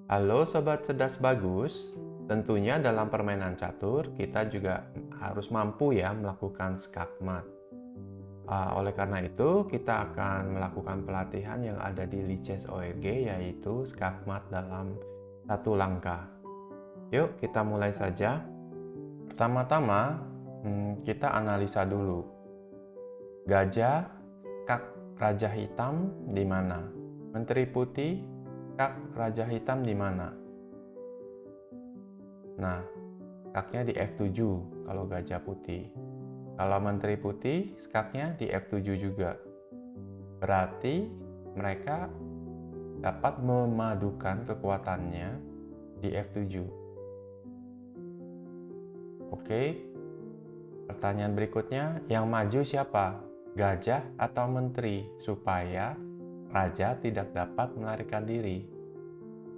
Halo Sobat Cerdas Bagus, tentunya dalam permainan catur kita juga harus mampu ya melakukan skakmat. Oleh karena itu kita akan melakukan pelatihan yang ada di Lices ORG yaitu skakmat dalam satu langkah. Yuk kita mulai saja. Pertama-tama kita analisa dulu. Gajah, skak Raja Hitam di mana? Menteri Putih, skak Raja Hitam di mana? Nah, skaknya di F7 kalau gajah putih. Kalau menteri putih, skaknya di F7 juga. Berarti mereka dapat memadukan kekuatannya di F7. Oke, pertanyaan berikutnya, yang maju siapa? Gajah atau menteri? Supaya raja tidak dapat melarikan diri.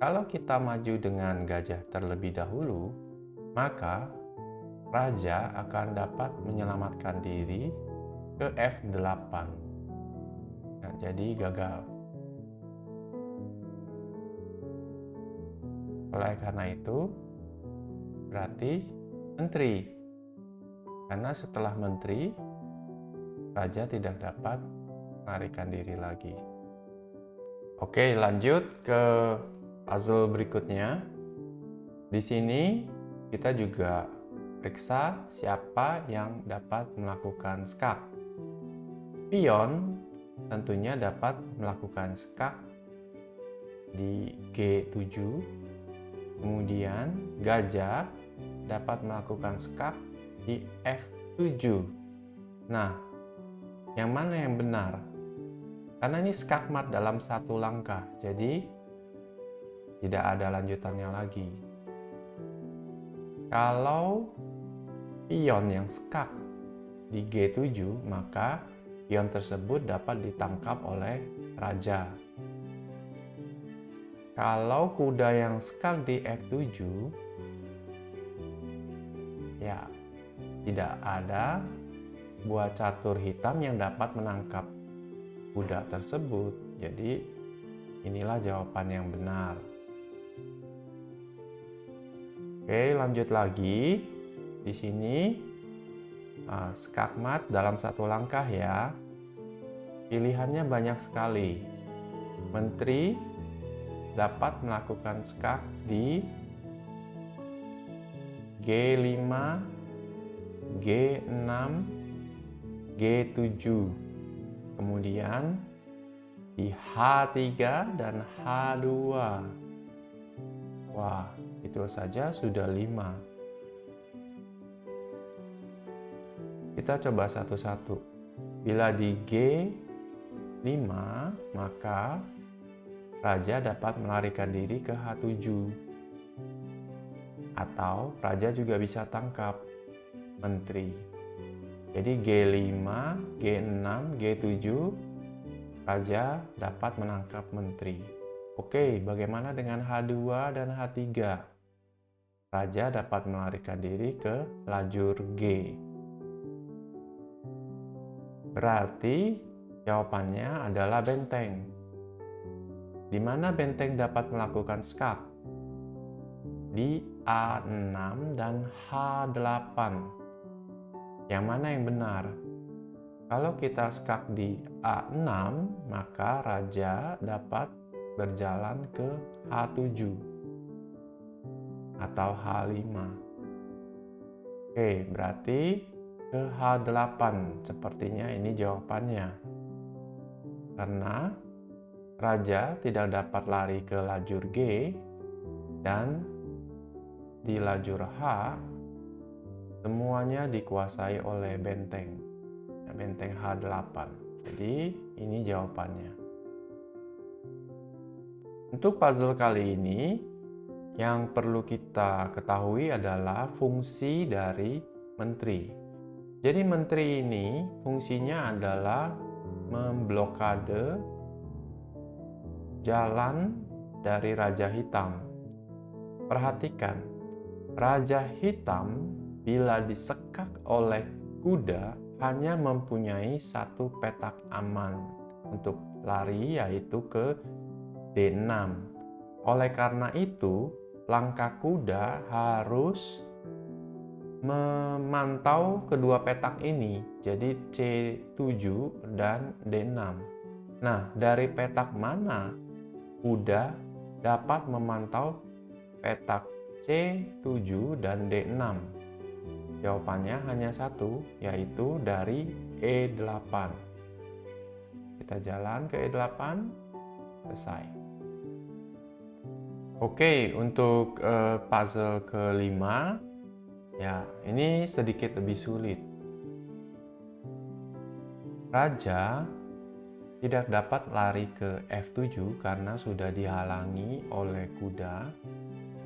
Kalau kita maju dengan gajah terlebih dahulu, maka raja akan dapat menyelamatkan diri ke F8. Nah, jadi gagal. Oleh karena itu, berarti menteri. Karena setelah menteri, raja tidak dapat melarikan diri lagi. Oke, lanjut ke puzzle berikutnya. Di sini kita juga periksa siapa yang dapat melakukan skak. Pion tentunya dapat melakukan skak di G7. Kemudian gajah dapat melakukan skak di F7. Nah, yang mana yang benar? Karena ini skakmat dalam satu langkah, jadi tidak ada lanjutannya lagi. Kalau pion yang skak di G7, maka pion tersebut dapat ditangkap oleh raja. Kalau kuda yang skak di F7, ya tidak ada buah catur hitam yang dapat menangkap kuda tersebut. Jadi inilah jawaban yang benar. Oke, lanjut lagi. Di sini skakmat dalam satu langkah ya. Pilihannya banyak sekali. Menteri dapat melakukan skak di G5, G6, G7. Kemudian di H3 dan H2. Wah, itu saja sudah 5. Kita coba satu-satu. Bila di G5, maka raja dapat melarikan diri ke H7. Atau raja juga bisa tangkap menteri. Jadi G5, G6, G7, raja dapat menangkap menteri. Oke, bagaimana dengan H2 dan H3? Raja dapat melarikan diri ke lajur G. Berarti jawabannya adalah benteng. Di mana benteng dapat melakukan skak? Di A6 dan H8. Yang mana yang benar? Kalau kita skak di A6, maka raja dapat berjalan ke H7 atau H5. Oke, berarti ke H8 sepertinya ini jawabannya. Karena raja tidak dapat lari ke lajur G dan di lajur H semuanya dikuasai oleh benteng. Benteng H8. Jadi ini jawabannya. Untuk puzzle kali ini yang perlu kita ketahui adalah fungsi dari menteri. Jadi menteri ini fungsinya adalah memblokade jalan dari Raja Hitam. Perhatikan, Raja Hitam bila disekak oleh kuda hanya mempunyai satu petak aman untuk lari, yaitu ke D6. Oleh karena itu, langkah kuda harus memantau kedua petak ini, jadi C7 dan D6. Nah, dari petak mana kuda dapat memantau petak C7 dan D6? Jawabannya hanya satu, yaitu dari E8. Kita jalan ke E8, selesai. Oke, untuk puzzle kelima, ya ini sedikit lebih sulit. Raja tidak dapat lari ke F7 karena sudah dihalangi oleh kuda.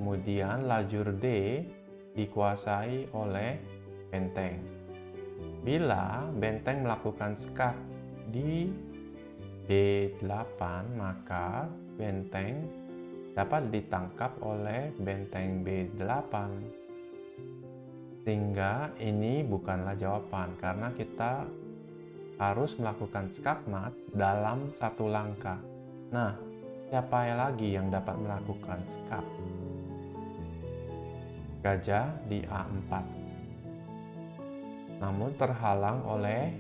Kemudian lajur D dikuasai oleh benteng. Bila benteng melakukan skak di D8, maka benteng dapat ditangkap oleh benteng B8. Sehingga ini bukanlah jawaban karena kita harus melakukan skakmat dalam satu langkah. Nah, siapa lagi yang dapat melakukan skak? Gajah di A4. Namun terhalang oleh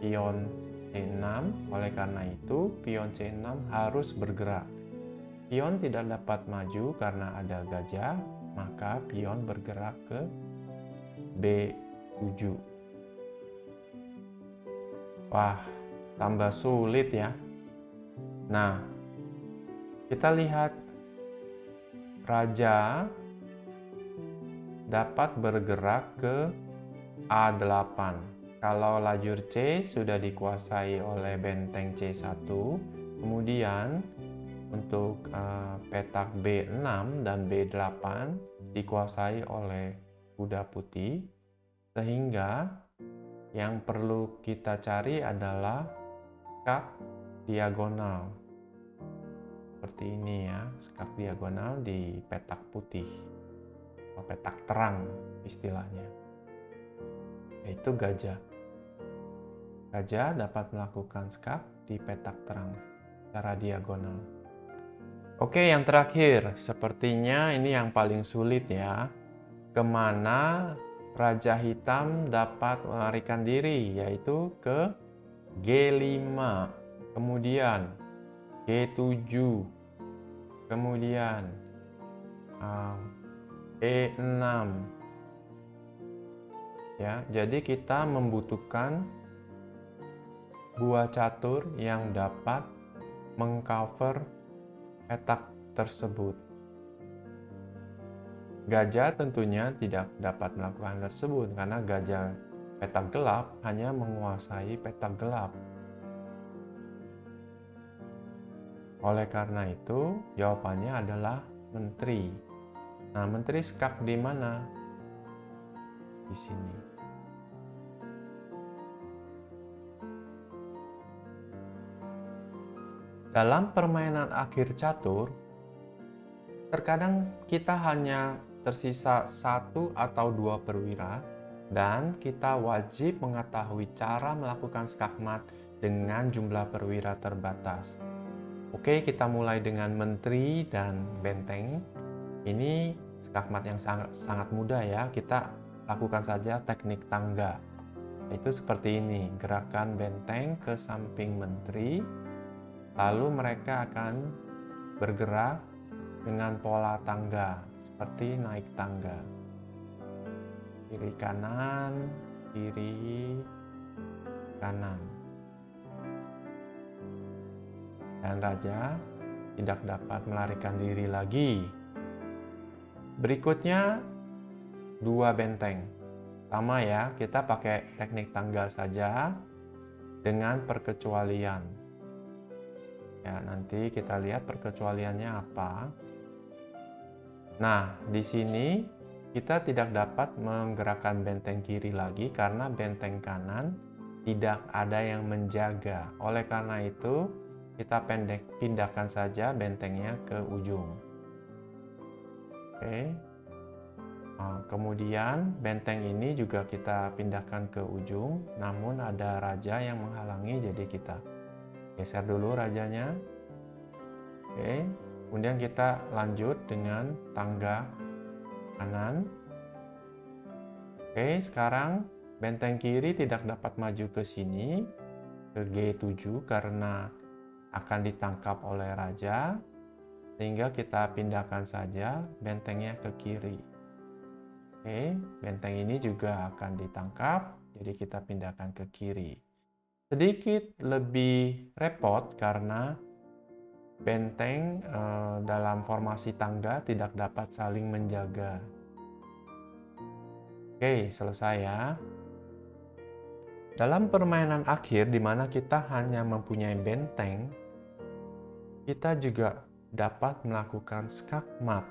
pion C6, oleh karena itu pion C6 harus bergerak. Pion tidak dapat maju karena ada gajah, maka pion bergerak ke B7. Wah, tambah sulit ya. Nah, kita lihat raja dapat bergerak ke A8. Kalau lajur C sudah dikuasai oleh benteng C1, kemudian untuk petak B6 dan B8 dikuasai oleh kuda putih, sehingga yang perlu kita cari adalah skak diagonal. Seperti ini ya, skak diagonal di petak putih, atau petak terang istilahnya, yaitu gajah. Gajah dapat melakukan skak di petak terang secara diagonal. Oke, yang terakhir, sepertinya ini yang paling sulit ya. Kemana Raja Hitam dapat melarikan diri, yaitu ke G5, kemudian G7, kemudian E6. Ya, jadi kita membutuhkan buah catur yang dapat mengcover petak tersebut. Gajah tentunya tidak dapat melakukan hal tersebut karena gajah petak gelap hanya menguasai petak gelap. Oleh karena itu, jawabannya adalah menteri. Nah, menteri skak di mana? Di sini. Dalam permainan akhir catur, terkadang kita hanya tersisa 1 atau 2 perwira dan kita wajib mengetahui cara melakukan skakmat dengan jumlah perwira terbatas. Oke, kita mulai dengan menteri dan benteng. Ini skakmat yang sangat mudah ya. Kita lakukan saja teknik tangga. Itu seperti ini, gerakan benteng ke samping menteri, lalu mereka akan bergerak dengan pola tangga, seperti naik tangga. Kiri kanan, kiri kanan. Dan raja tidak dapat melarikan diri lagi. Berikutnya, 2 benteng. Sama ya, kita pakai teknik tangga saja dengan perkecualian. Ya, nanti kita lihat perkecualiannya apa. Nah, di sini kita tidak dapat menggerakkan benteng kiri lagi karena benteng kanan tidak ada yang menjaga. Oleh karena itu, kita pindahkan saja bentengnya ke ujung. Oke. Kemudian benteng ini juga kita pindahkan ke ujung, namun ada raja yang menghalangi, jadi kita geser dulu rajanya. Oke. Kemudian kita lanjut dengan tangga kanan. Oke, sekarang benteng kiri tidak dapat maju ke sini, ke G7 karena akan ditangkap oleh raja, sehingga kita pindahkan saja bentengnya ke kiri. Oke, benteng ini juga akan ditangkap, jadi kita pindahkan ke kiri. Sedikit lebih repot karena benteng dalam formasi tangga tidak dapat saling menjaga. Oke, selesai ya. Dalam permainan akhir di mana kita hanya mempunyai benteng, kita juga dapat melakukan skakmat.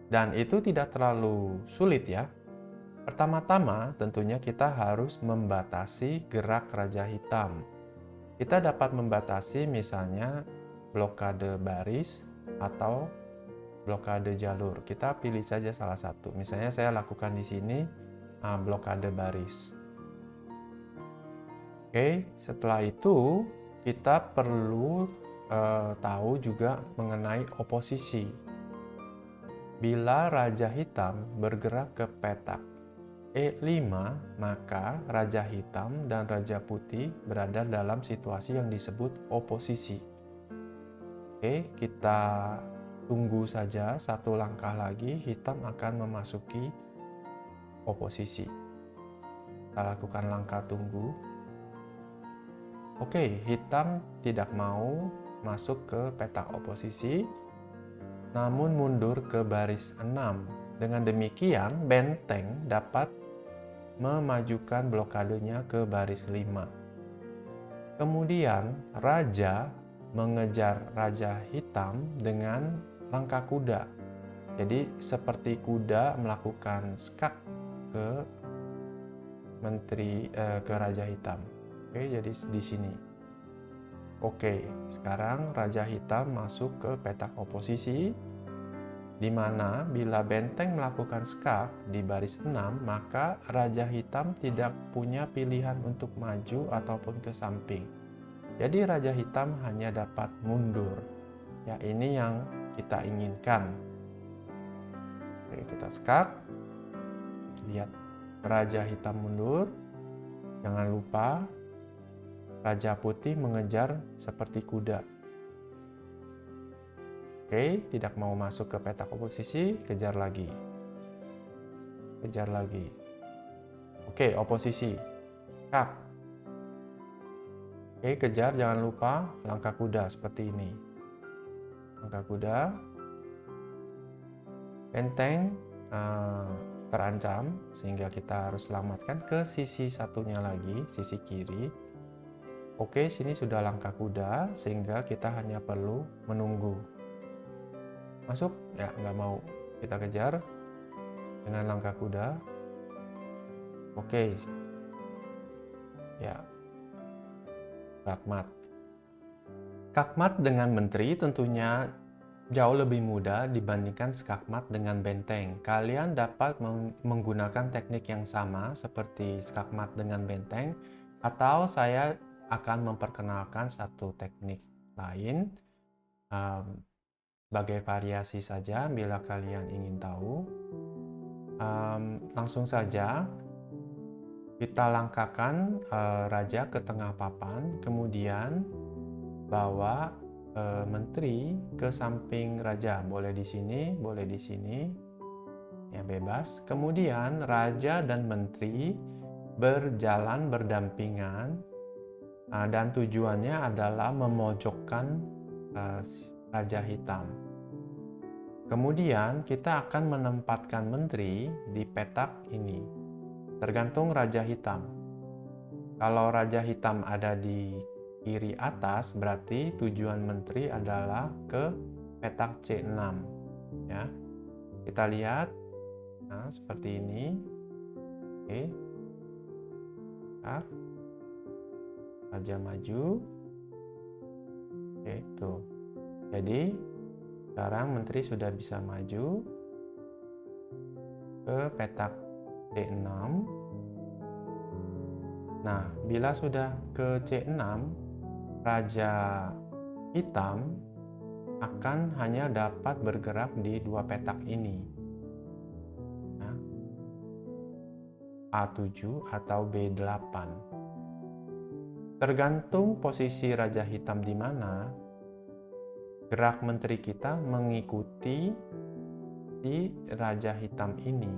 Dan itu tidak terlalu sulit ya. Pertama-tama tentunya kita harus membatasi gerak Raja Hitam. Kita dapat membatasi misalnya blokade baris atau blokade jalur. Kita pilih saja salah satu. Misalnya saya lakukan di sini blokade baris. Oke, setelah itu kita perlu tahu juga mengenai oposisi. Bila Raja Hitam bergerak ke petak E5, maka Raja Hitam dan Raja Putih berada dalam situasi yang disebut oposisi. Oke, kita tunggu saja satu langkah lagi, hitam akan memasuki oposisi. Kita lakukan langkah tunggu. Oke, hitam tidak mau masuk ke petak oposisi, namun mundur ke baris 6. Dengan demikian, benteng dapat memajukan blokadenya ke baris 5. Kemudian, raja mengejar Raja Hitam dengan langkah kuda. Jadi, seperti kuda melakukan skak ke ke Raja Hitam. Oke, jadi di sini. Oke, sekarang Raja Hitam masuk ke petak oposisi, di mana bila benteng melakukan skak di baris 6, maka Raja Hitam tidak punya pilihan untuk maju ataupun ke samping. Jadi Raja Hitam hanya dapat mundur. Ya, ini yang kita inginkan. Oke, kita skak. Lihat, Raja Hitam mundur. Jangan lupa Raja Putih mengejar seperti kuda. Oke, tidak mau masuk ke petak oposisi, kejar lagi. Kejar lagi. Oke, oposisi. Skak. Oke, kejar, jangan lupa langkah kuda seperti ini. Langkah kuda. Benteng terancam, sehingga kita harus selamatkan ke sisi satunya lagi, sisi kiri. Oke, sini sudah langkah kuda, sehingga kita hanya perlu menunggu. Masuk? Ya, nggak mau. Kita kejar dengan langkah kuda. Oke. Ya. Skakmat. Skakmat dengan menteri tentunya jauh lebih mudah dibandingkan skakmat dengan benteng. Kalian dapat menggunakan teknik yang sama seperti skakmat dengan benteng, atau saya akan memperkenalkan satu teknik lain sebagai variasi saja bila kalian ingin tahu. Langsung saja kita langkahkan raja ke tengah papan, kemudian bawa menteri ke samping raja. Boleh di sini, boleh di sini, ya bebas. Kemudian raja dan menteri berjalan berdampingan. Dan tujuannya adalah memojokkan Raja Hitam. Kemudian kita akan menempatkan menteri di petak ini, tergantung Raja Hitam. Kalau Raja Hitam ada di kiri atas, berarti tujuan menteri adalah ke petak C6. Ya, kita lihat, nah seperti ini. Oke, Raja maju. Oke, tuh. Jadi sekarang menteri sudah bisa maju ke petak D6. Nah, bila sudah ke C6, Raja Hitam akan hanya dapat bergerak di dua petak ini, nah, A7 atau B8. Tergantung posisi Raja Hitam di mana, gerak menteri kita mengikuti si Raja Hitam ini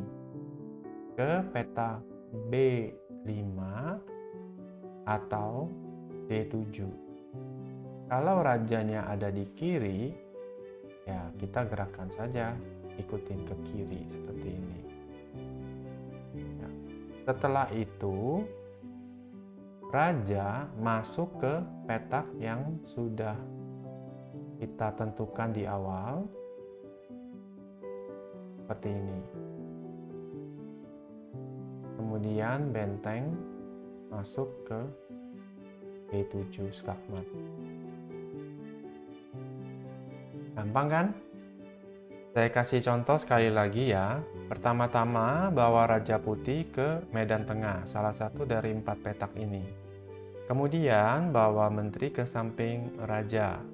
ke petak B5 atau D7. Kalau rajanya ada di kiri, ya kita gerakkan saja, ikutin ke kiri seperti ini. Ya. Setelah itu, raja masuk ke petak yang sudah kita tentukan di awal, seperti ini. Kemudian benteng masuk ke B7 skakmat. Gampang kan? Saya kasih contoh sekali lagi ya. Pertama-tama bawa Raja Putih ke medan tengah, salah satu dari 4 petak ini. Kemudian bawa menteri ke samping raja.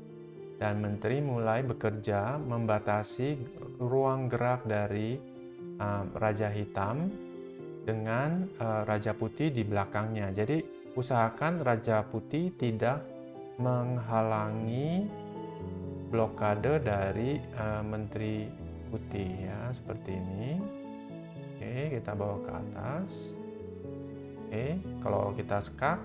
Dan menteri mulai bekerja membatasi ruang gerak dari Raja Hitam dengan Raja Putih di belakangnya. Jadi usahakan Raja Putih tidak menghalangi blokade dari menteri putih ya, seperti ini. Oke, kita bawa ke atas. Oke, kalau kita skak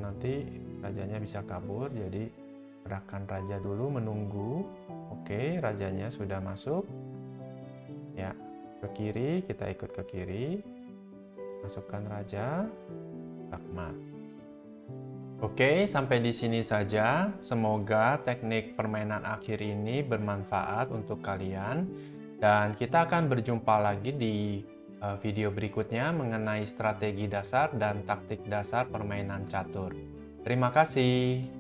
nanti rajanya bisa kabur, jadi gerakan raja dulu menunggu. Oke, rajanya sudah masuk ya, ke kiri, kita ikut ke kiri, masukkan raja, skakmat. Oke, sampai di sini saja. Semoga teknik permainan akhir ini bermanfaat untuk kalian. Dan kita akan berjumpa lagi di video berikutnya mengenai strategi dasar dan taktik dasar permainan catur. Terima kasih.